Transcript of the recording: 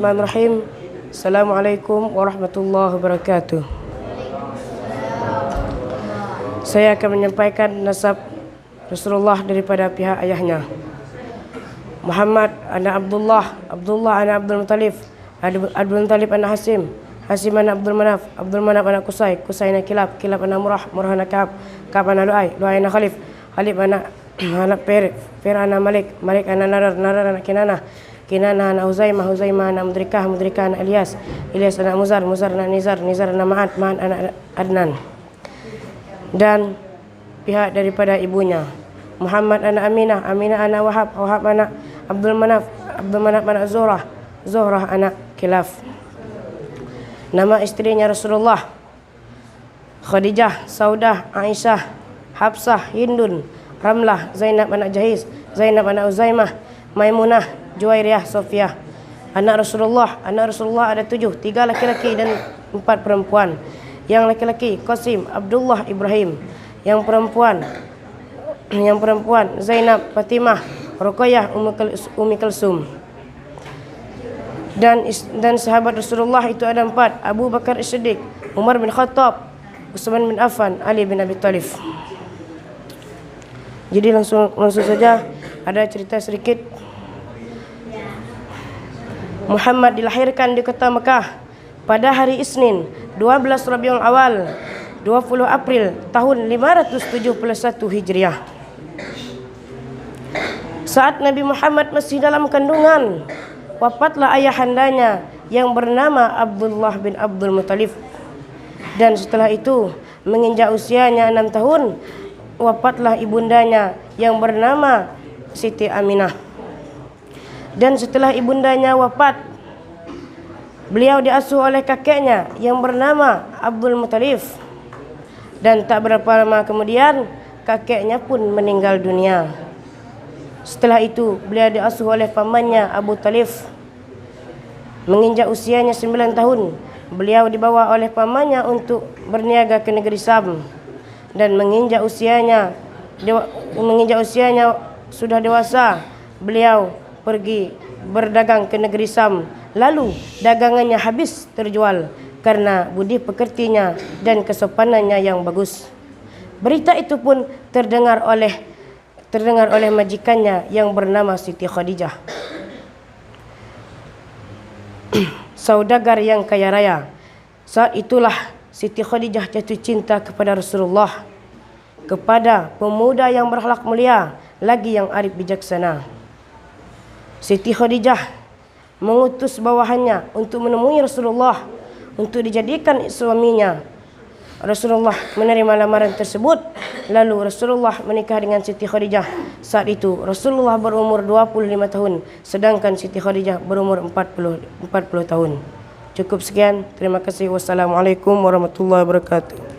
Bismillahirrahmanirrahim. Assalamualaikum warahmatullahi wabarakatuh. Saya akan menyampaikan nasab Rasulullah daripada pihak ayahnya. Muhammad anak Abdullah, Abdullah anak Abdul Muttalib, Abdul Muttalib anak Hasim, Hasim anak Abdul Manaf, Abdul Manaf anak Qusay, Qusay anak Kilab, Kilab anak Murrah, Murrah anak Ka'ab, Ka'ab anak Lu'ay, Lu'ay anak Khalif, Khalif anak Per, Per anak Malik, Malik anak Narar, Narar anak Kinanah, Kinanah anak Huzaimah, Huzaimah anak Mudrikah, Mudrikah anak Ilyas, Ilyas anak Muzar, Muzar anak Nizar, Nizar anak Ma'ad, Ma'ad anak Adnan. Dan pihak daripada ibunya, Muhammad anak Aminah, Aminah anak Wahab, Wahab anak Abdul Manaf, Abdul Manaf anak Zuhrah, Zuhrah anak Kilaf. Nama istrinya Rasulullah: Khadijah, Saudah, Aisyah, Hafsah, Hindun, Ramlah, Zainab anak Jahiz, Zainab anak Uzaimah, Maimunah, Juwairiyah, Sofiyah. Anak Rasulullah ada 7, 3 laki-laki dan 4 perempuan. Yang laki-laki Qasim, Abdullah, Ibrahim. Yang perempuan Zainab, Fatimah, Ruqayyah, Ummi Kalsum. Dan sahabat Rasulullah itu ada 4: Abu Bakar As-Siddiq, Umar bin Khattab, Utsman bin Affan, Ali bin Abi Thalib. Jadi langsung saja ada cerita sedikit. Muhammad dilahirkan di kota Mekah pada hari Isnin 12 Rabiul Awal 20 April tahun 571 Hijriah. Saat Nabi Muhammad masih dalam kandungan, wafatlah ayahandanya yang bernama Abdullah bin Abdul Muttalib. Dan setelah itu, menginjak usianya 6 tahun, wafatlah ibundanya yang bernama Siti Aminah. Dan setelah ibundanya wafat, beliau diasuh oleh kakeknya yang bernama Abdul Muttalib. Dan tak berapa lama kemudian, kakeknya pun meninggal dunia. Setelah itu, beliau diasuh oleh pamannya Abu Talib. Menginjak usianya 9 tahun, beliau dibawa oleh pamannya untuk berniaga ke negeri Sam. Dan menginjak usianya sudah dewasa, beliau pergi berdagang ke negeri Sam. Lalu dagangannya habis terjual karena budi pekertinya dan kesopanannya yang bagus. Berita itu pun terdengar oleh majikannya yang bernama Siti Khadijah, saudagar yang kaya raya. Saat itulah Siti Khadijah jatuh cinta kepada Rasulullah, kepada pemuda yang berakhlak mulia lagi yang arif bijaksana. Siti Khadijah mengutus bawahannya untuk menemui Rasulullah untuk dijadikan suaminya. Rasulullah menerima lamaran tersebut. Lalu Rasulullah menikah dengan Siti Khadijah. Saat itu Rasulullah berumur 25 tahun, sedangkan Siti Khadijah berumur 40 tahun. Cukup sekian. Terima kasih. Wassalamualaikum warahmatullahi wabarakatuh.